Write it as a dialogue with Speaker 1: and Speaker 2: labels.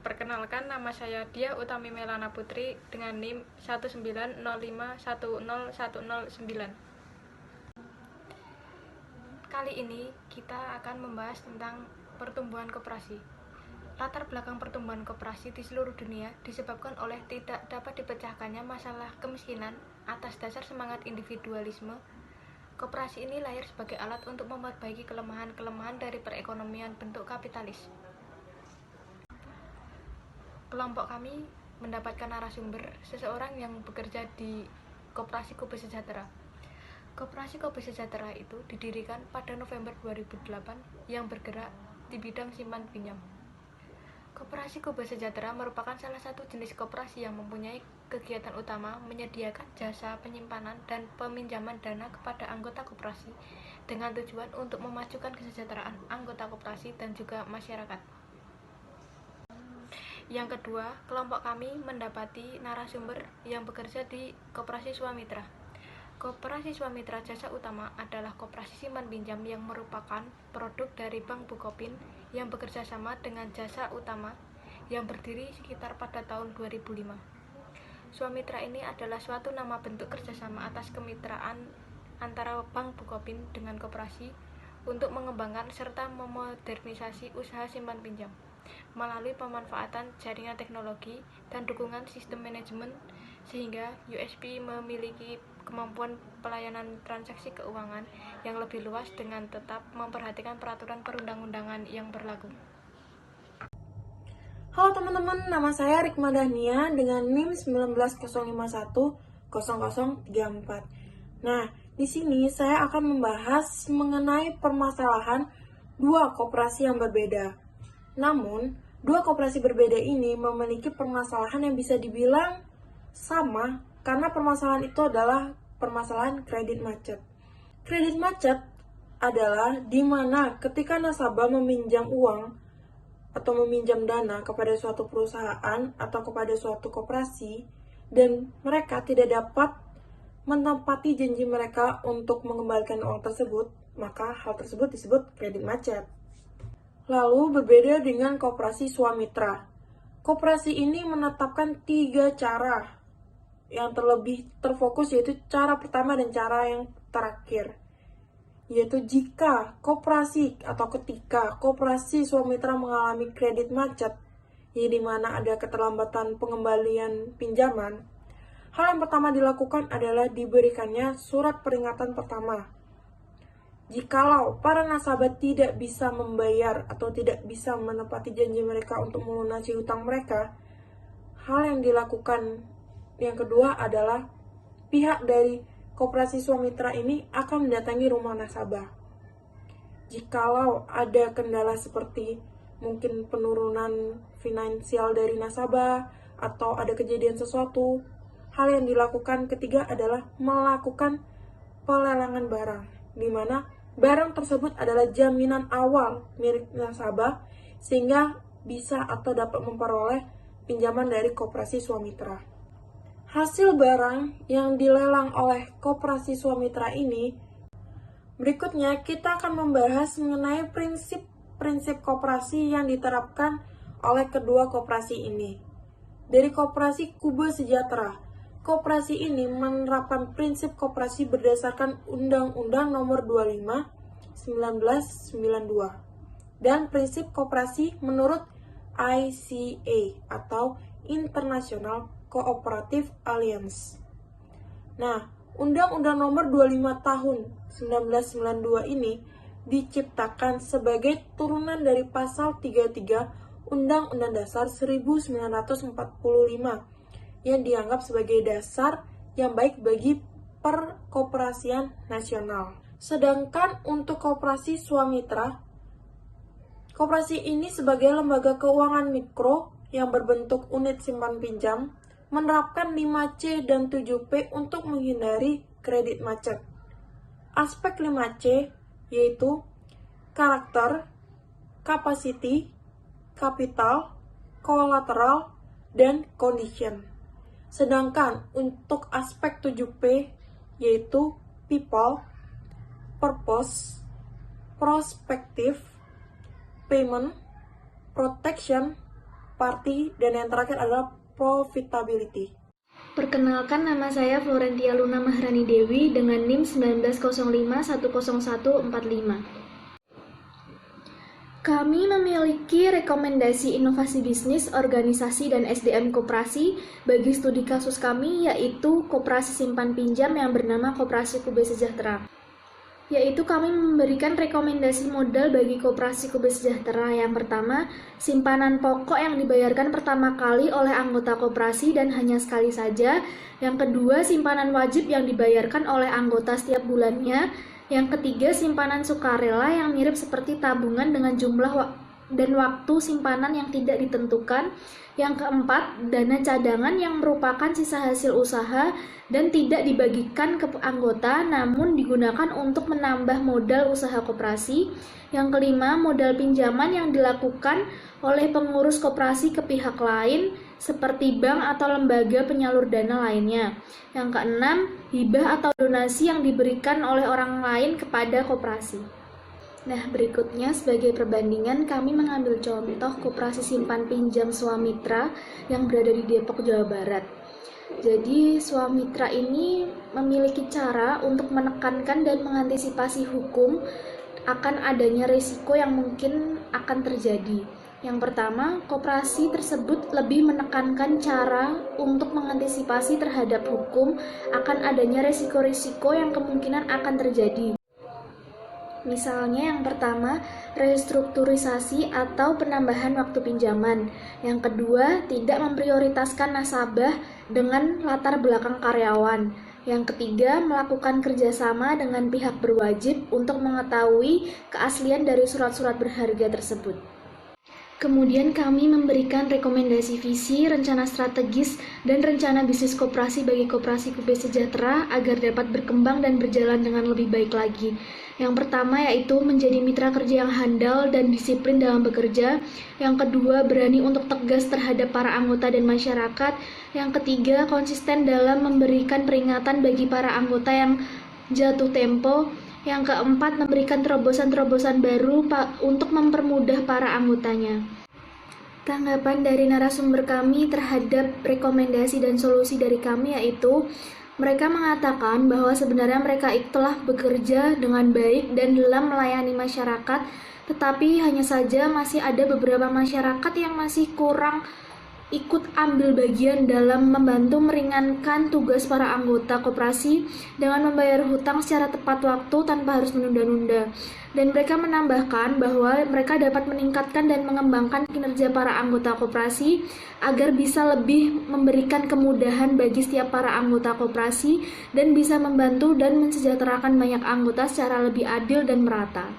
Speaker 1: Perkenalkan, nama saya Dia Utami Melana Putri dengan NIM 190510109. Kali ini kita akan membahas tentang pertumbuhan koperasi. Latar belakang pertumbuhan koperasi di seluruh dunia disebabkan oleh tidak dapat dipecahkannya masalah kemiskinan atas dasar semangat individualisme. Koperasi ini lahir sebagai alat untuk memperbaiki kelemahan-kelemahan dari perekonomian bentuk kapitalis. Kelompok kami mendapatkan narasumber seseorang yang bekerja di Koperasi Kobe Sejahtera. Koperasi Kobe Sejahtera itu didirikan pada November 2008 yang bergerak di bidang simpan pinjam. Koperasi Kobe Sejahtera merupakan salah satu jenis koperasi yang mempunyai kegiatan utama menyediakan jasa penyimpanan dan peminjaman dana kepada anggota koperasi dengan tujuan untuk memajukan kesejahteraan anggota koperasi dan juga masyarakat. Yang kedua, kelompok kami mendapati narasumber yang bekerja di Koperasi Swamitra. Koperasi Swamitra Jasa Utama adalah koperasi simpan pinjam yang merupakan produk dari Bank Bukopin yang bekerja sama dengan Jasa Utama yang berdiri sekitar pada tahun 2005. Swamitra ini adalah suatu nama bentuk kerjasama atas kemitraan antara Bank Bukopin dengan koperasi untuk mengembangkan serta memodernisasi usaha simpan pinjam melalui pemanfaatan jaringan teknologi dan dukungan sistem manajemen, sehingga USP memiliki kemampuan pelayanan transaksi keuangan yang lebih luas dengan tetap memperhatikan peraturan perundang-undangan yang berlaku.
Speaker 2: Halo teman-teman, nama saya Rikma Dahnia dengan NIM 190510034. Nah, di sini saya akan membahas mengenai permasalahan dua koperasi yang berbeda. Namun, dua koperasi berbeda ini memiliki permasalahan yang bisa dibilang sama karena permasalahan itu adalah permasalahan kredit macet. Kredit macet adalah di mana ketika nasabah meminjam uang atau meminjam dana kepada suatu perusahaan atau kepada suatu koperasi dan mereka tidak dapat menepati janji mereka untuk mengembalikan uang tersebut, maka hal tersebut disebut kredit macet. Lalu berbeda dengan koperasi Swamitra. Koperasi ini menetapkan 3 cara yang terlebih terfokus, yaitu cara pertama dan cara yang terakhir. Yaitu jika koperasi atau ketika koperasi Swamitra mengalami kredit macet, di mana ada keterlambatan pengembalian pinjaman, hal yang pertama dilakukan adalah diberikannya surat peringatan pertama. Jikalau para nasabah tidak bisa membayar atau tidak bisa menepati janji mereka untuk melunasi hutang mereka, hal yang dilakukan yang kedua adalah pihak dari koperasi Swamitra ini akan mendatangi rumah nasabah. Jikalau ada kendala seperti mungkin penurunan finansial dari nasabah atau ada kejadian sesuatu, hal yang dilakukan ketiga adalah melakukan pelelangan barang, di mana barang tersebut adalah jaminan awal milik nasabah sehingga bisa atau dapat memperoleh pinjaman dari koperasi Swamitra. Hasil barang yang dilelang oleh koperasi Swamitra ini, berikutnya kita akan membahas mengenai prinsip-prinsip koperasi yang diterapkan oleh kedua koperasi ini. Dari koperasi Kobe Sejahtera, koperasi ini menerapkan prinsip koperasi berdasarkan Undang-Undang Nomor 25 1992 dan prinsip koperasi menurut ICA atau International Cooperative Alliance. Nah, Undang-Undang Nomor 25 Tahun 1992 ini diciptakan sebagai turunan dari pasal 33 Undang-Undang Dasar 1945 yang dianggap sebagai dasar yang baik bagi perkoperasian nasional. Sedangkan untuk koperasi Swamitra, koperasi ini sebagai lembaga keuangan mikro yang berbentuk unit simpan pinjam, menerapkan 5C dan 7P untuk menghindari kredit macet. Aspek 5C yaitu karakter, capacity, capital, collateral, dan condition. Sedangkan untuk aspek 7P yaitu people, purpose, prospective, payment, protection, party, dan yang terakhir adalah profitability.
Speaker 3: Perkenalkan, nama saya Florentia Luna Maharani Dewi dengan NIM 190510145. Kami memiliki rekomendasi inovasi bisnis, organisasi, dan SDM koperasi bagi studi kasus kami, yaitu koperasi simpan pinjam yang bernama Koperasi Kube Sejahtera. Yaitu kami memberikan rekomendasi modal bagi Koperasi Kube Sejahtera. Yang pertama, simpanan pokok yang dibayarkan pertama kali oleh anggota koperasi dan hanya sekali saja. Yang kedua, simpanan wajib yang dibayarkan oleh anggota setiap bulannya. Yang ketiga, simpanan sukarela yang mirip seperti tabungan dengan jumlah dan waktu simpanan yang tidak ditentukan. Yang keempat, dana cadangan yang merupakan sisa hasil usaha dan tidak dibagikan ke anggota namun digunakan untuk menambah modal usaha koperasi. Yang kelima, modal pinjaman yang dilakukan oleh pengurus koperasi ke pihak lain seperti bank atau lembaga penyalur dana lainnya. Yang keenam, hibah atau donasi yang diberikan oleh orang lain kepada koperasi. Nah, berikutnya sebagai perbandingan kami mengambil contoh Koperasi Simpan Pinjam Swamitra yang berada di Depok, Jawa Barat. Jadi, Swamitra ini memiliki cara untuk menekankan dan mengantisipasi hukum akan adanya risiko yang mungkin akan terjadi. Yang pertama, koperasi tersebut lebih menekankan cara untuk mengantisipasi terhadap hukum akan adanya risiko-risiko yang kemungkinan akan terjadi. Misalnya yang pertama, restrukturisasi atau penambahan waktu pinjaman. Yang kedua, tidak memprioritaskan nasabah dengan latar belakang karyawan. Yang ketiga, melakukan kerjasama dengan pihak berwajib untuk mengetahui keaslian dari surat-surat berharga tersebut. Kemudian kami memberikan rekomendasi visi, rencana strategis, dan rencana bisnis koperasi bagi Koperasi Kube Sejahtera agar dapat berkembang dan berjalan dengan lebih baik lagi. Yang pertama yaitu menjadi mitra kerja yang handal dan disiplin dalam bekerja. Yang kedua, berani untuk tegas terhadap para anggota dan masyarakat. Yang ketiga, konsisten dalam memberikan peringatan bagi para anggota yang jatuh tempo. Yang keempat, memberikan terobosan-terobosan baru untuk mempermudah para anggotanya. Tanggapan dari narasumber kami terhadap rekomendasi dan solusi dari kami yaitu mereka mengatakan bahwa sebenarnya mereka telah bekerja dengan baik dan dalam melayani masyarakat, tetapi hanya saja masih ada beberapa masyarakat yang masih kurang ikut ambil bagian dalam membantu meringankan tugas para anggota koperasi dengan membayar hutang secara tepat waktu tanpa harus menunda-nunda. Dan mereka menambahkan bahwa mereka dapat meningkatkan dan mengembangkan kinerja para anggota koperasi agar bisa lebih memberikan kemudahan bagi setiap para anggota koperasi dan bisa membantu dan mensejahterakan banyak anggota secara lebih adil dan merata.